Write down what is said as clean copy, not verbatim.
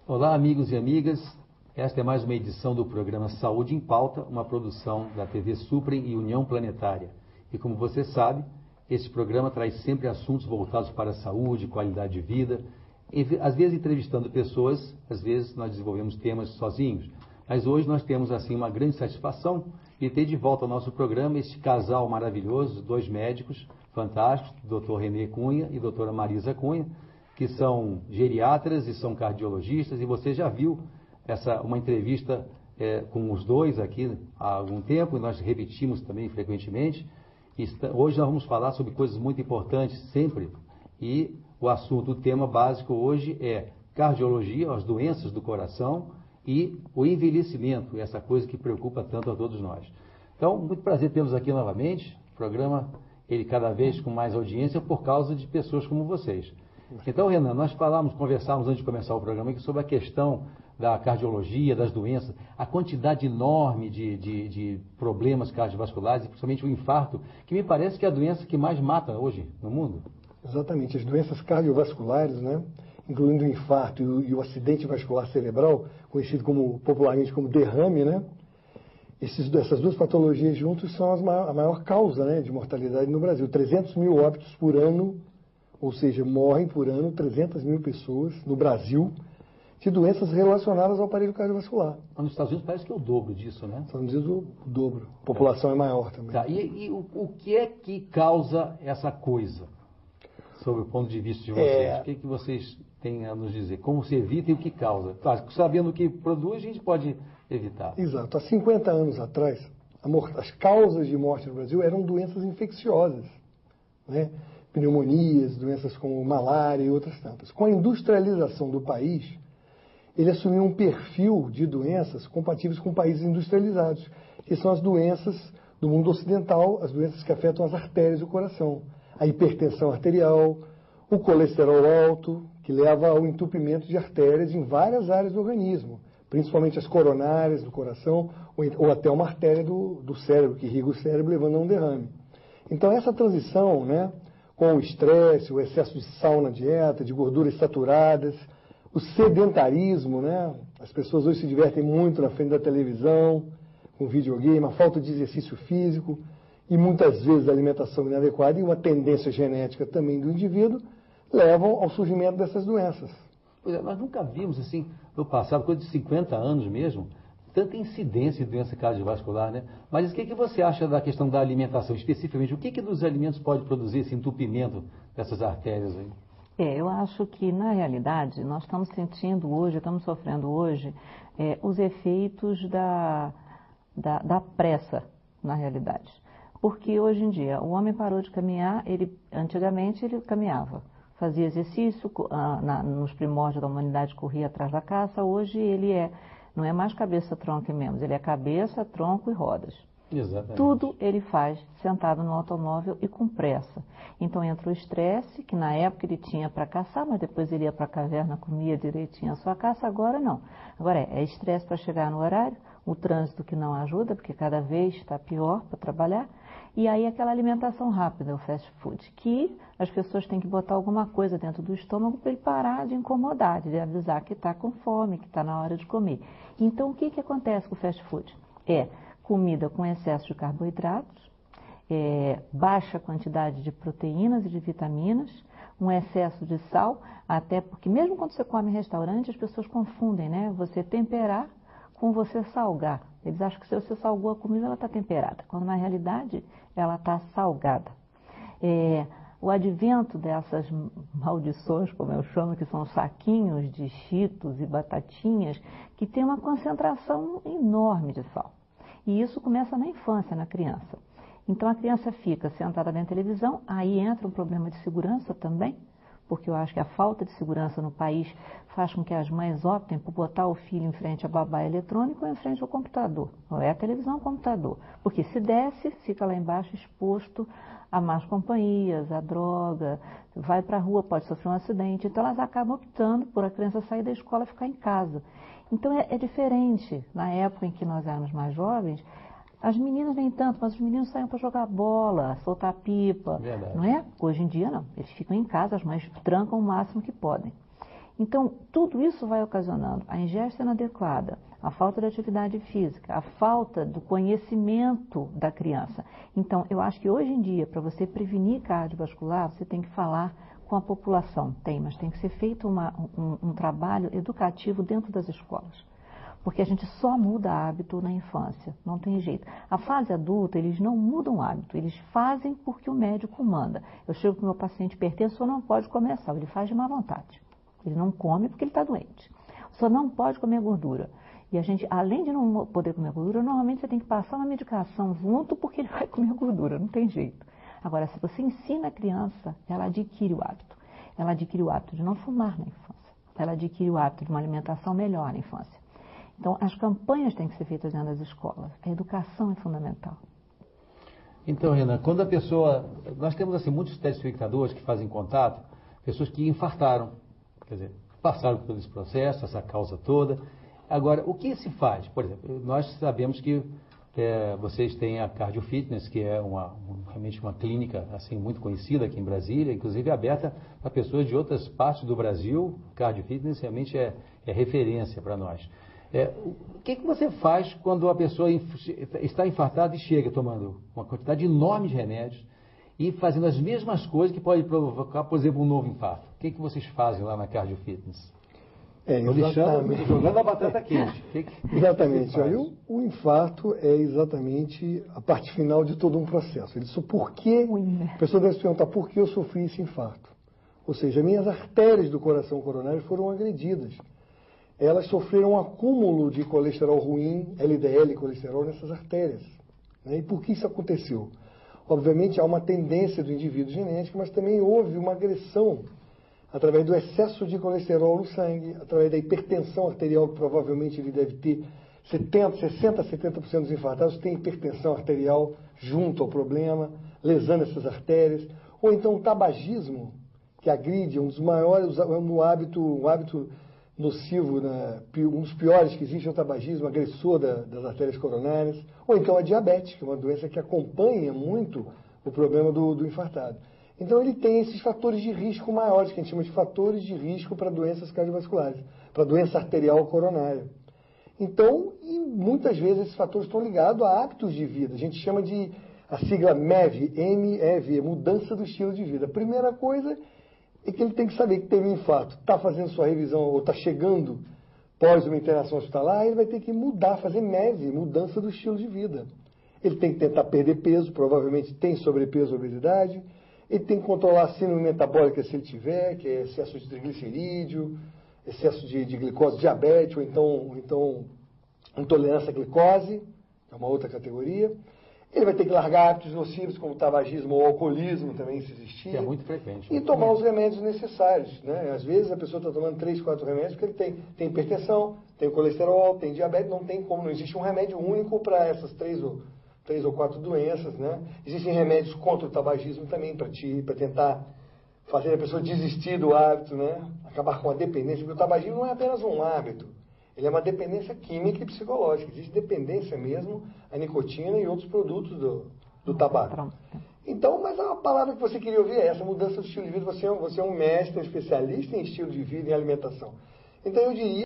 Olá, amigos e amigas. Esta é mais uma edição do programa Saúde em Pauta, uma produção da TV Suprem e União Planetária. E como você sabe, esse programa traz sempre assuntos voltados para a saúde, qualidade de vida, às vezes entrevistando pessoas, às vezes nós desenvolvemos temas sozinhos. Mas hoje nós temos assim uma grande satisfação de ter de volta ao nosso programa este casal maravilhoso, dois médicos fantásticos, Dr. René Cunha e doutora Marisa Cunha, que são geriatras e são cardiologistas, e você já viu uma entrevista com os dois aqui há algum tempo, e nós repetimos também frequentemente. Hoje nós vamos falar sobre coisas muito importantes sempre, e o tema básico hoje é cardiologia, as doenças do coração e o envelhecimento, essa coisa que preocupa tanto a todos nós. Então, muito prazer tê-los aqui novamente. O programa, ele cada vez com mais audiência por causa de pessoas como vocês. Então, Renan, nós conversávamos antes de começar o programa aqui sobre a questão da cardiologia, das doenças, a quantidade enorme de problemas cardiovasculares, principalmente o infarto, que me parece que é a doença que mais mata hoje no mundo. Exatamente, as doenças cardiovasculares, né, incluindo o infarto e o acidente vascular cerebral, conhecido popularmente como derrame, né, essas duas patologias juntos são a maior causa, né, de mortalidade no Brasil. 300 mil óbitos por ano, ou seja, morrem por ano 300 mil pessoas no Brasil de doenças relacionadas ao aparelho cardiovascular. Nos Estados Unidos parece que é o dobro disso, né? Nos Estados Unidos o dobro. A população é maior também. Tá. E o que é que causa essa coisa, sob o ponto de vista de vocês? O que é que vocês têm a nos dizer? Como se evita e o que causa? Claro, sabendo o que produz, a gente pode evitar. Exato. Há 50 anos atrás, as causas de morte no Brasil eram doenças infecciosas, né? Pneumonias, doenças como malária e outras tantas. Com a industrialização do país, ele assumiu um perfil de doenças compatíveis com países industrializados, que são as doenças do mundo ocidental, as doenças que afetam as artérias do coração. A hipertensão arterial, o colesterol alto, que leva ao entupimento de artérias em várias áreas do organismo, principalmente as coronárias do coração, ou até uma artéria do cérebro, que irriga o cérebro, levando a um derrame. Então, essa transição, né, com o estresse, o excesso de sal na dieta, de gorduras saturadas, o sedentarismo, né? As pessoas hoje se divertem muito na frente da televisão, com videogame, a falta de exercício físico e muitas vezes a alimentação inadequada e uma tendência genética também do indivíduo levam ao surgimento dessas doenças. Pois é, nós nunca vimos assim, no passado, coisa de 50 anos mesmo, tanta incidência de doença cardiovascular, né? Mas o que você acha da questão da alimentação, especificamente? O que dos alimentos pode produzir esse entupimento dessas artérias aí? Eu acho que, na realidade, nós estamos sentindo hoje, estamos sofrendo hoje, os efeitos da pressa, na realidade. Porque hoje em dia, o homem parou de caminhar, antigamente ele caminhava, fazia exercício, nos primórdios da humanidade corria atrás da caça, hoje ele não é mais cabeça, tronco e membros, ele é cabeça, tronco e rodas. Exatamente. Tudo ele faz sentado no automóvel e com pressa. Então entra o estresse, que na época ele tinha para caçar, mas depois ele ia para a caverna, comia direitinho a sua caça, agora não. Agora é estresse para chegar no horário, o trânsito que não ajuda, porque cada vez está pior para trabalhar, e aí aquela alimentação rápida, o fast food, que as pessoas têm que botar alguma coisa dentro do estômago para ele parar de incomodar, de avisar que está com fome, que está na hora de comer. Então o que acontece com o fast food? Comida com excesso de carboidratos, baixa quantidade de proteínas e de vitaminas, um excesso de sal, até porque mesmo quando você come em restaurante, as pessoas confundem, né? Você temperar com você salgar. Eles acham que se você salgou a comida, ela está temperada, quando na realidade ela está salgada. O advento dessas maldições, como eu chamo, que são saquinhos de Cheetos e batatinhas, que tem uma concentração enorme de sal. E isso começa na infância, na criança. Então a criança fica sentada na televisão, aí entra um problema de segurança também, porque eu acho que a falta de segurança no país faz com que as mães optem por botar o filho em frente à babá eletrônica ou em frente ao computador. Ou é a televisão ou o computador. Porque se desce, fica lá embaixo exposto a más companhias, a droga, vai para a rua, pode sofrer um acidente. Então elas acabam optando por a criança sair da escola e ficar em casa. Então é diferente. Na época em que nós éramos mais jovens, as meninas nem tanto, mas os meninos saíam para jogar bola, soltar pipa, Verdade. não é? Hoje em dia não, eles ficam em casa, as mães trancam o máximo que podem. Então, tudo isso vai ocasionando a ingesta inadequada, a falta de atividade física, a falta do conhecimento da criança. Então, eu acho que hoje em dia, para você prevenir cardiovascular, você tem que falar com a população. Mas tem que ser feito um trabalho educativo dentro das escolas. Porque a gente só muda hábito na infância, não tem jeito. A fase adulta, eles não mudam hábito, eles fazem porque o médico manda. Eu chego para o meu paciente hipertenso, o senhor não pode comer sal, ele faz de má vontade. Ele não come porque ele está doente. O senhor não pode comer gordura. E a gente, além de não poder comer gordura, normalmente você tem que passar uma medicação junto porque ele vai comer gordura, não tem jeito. Agora, se você ensina a criança, ela adquire o hábito. Ela adquire o hábito de não fumar na infância. Ela adquire o hábito de uma alimentação melhor na infância. Então, as campanhas têm que ser feitas dentro das escolas. A educação é fundamental. Então, Renan, quando a pessoa... Nós temos assim, muitos telespectadores que fazem contato, pessoas que infartaram, quer dizer, passaram por todo esse processo, essa causa toda. Agora, o que se faz? Por exemplo, nós sabemos que vocês têm a Cardio Fitness, que é realmente uma clínica assim, muito conhecida aqui em Brasília, inclusive aberta para pessoas de outras partes do Brasil. Cardio Fitness realmente é referência para nós. O que você faz quando a pessoa está infartada e chega tomando uma quantidade enorme de remédios e fazendo as mesmas coisas que pode provocar, por exemplo, um novo infarto? O que vocês fazem lá na Cardio Fitness? Exatamente. Jogando a batata quente. Exatamente. Olha, o infarto é exatamente a parte final de todo um processo. A pessoa deve se perguntar por que eu sofri esse infarto. Ou seja, minhas artérias do coração coronário foram agredidas. Elas sofreram um acúmulo de colesterol ruim, LDL, colesterol, nessas artérias. Né? E por que isso aconteceu? Obviamente, há uma tendência do indivíduo genética, mas também houve uma agressão através do excesso de colesterol no sangue, através da hipertensão arterial, que provavelmente ele deve ter 60% a 70% dos infartados têm hipertensão arterial junto ao problema, lesando essas artérias. Ou então o tabagismo, que agride, um dos maiores, um hábito nocivo, né? Um dos piores que existe é o tabagismo, agressor das artérias coronárias. Ou então a diabetes, que é uma doença que acompanha muito o problema do infartado. Então ele tem esses fatores de risco maiores, que a gente chama de fatores de risco para doenças cardiovasculares, para doença arterial coronária. Então, e muitas vezes esses fatores estão ligados a hábitos de vida. A gente chama a sigla MEV, M-E-V, mudança do estilo de vida. A primeira coisa é que ele tem que saber que teve um infarto, está fazendo sua revisão ou está chegando pós uma internação hospitalar, ele vai ter que mudar, fazer MEV, mudança do estilo de vida. Ele tem que tentar perder peso, provavelmente tem sobrepeso, obesidade. Ele tem que controlar a síndrome metabólica se ele tiver, que é excesso de triglicerídeo, excesso de glicose, diabetes, ou então intolerância à glicose, é uma outra categoria. Ele vai ter que largar hábitos nocivos, como tabagismo ou alcoolismo, também se existir. Que é muito frequente. E tomar os remédios necessários. Né? Às vezes a pessoa está tomando 3, 4 remédios porque ele tem hipertensão, tem colesterol, tem diabetes, não tem como, não existe um remédio único para essas 3 ou 4 doenças, né? Existem remédios contra o tabagismo também, para tentar fazer a pessoa desistir do hábito, né? Acabar com a dependência, porque o tabagismo não é apenas um hábito, ele é uma dependência química e psicológica. Existe dependência mesmo à nicotina e outros produtos do tabaco. Então, mas a palavra que você queria ouvir é essa, mudança do estilo de vida. Você é um mestre, um especialista em estilo de vida e alimentação. Então eu diria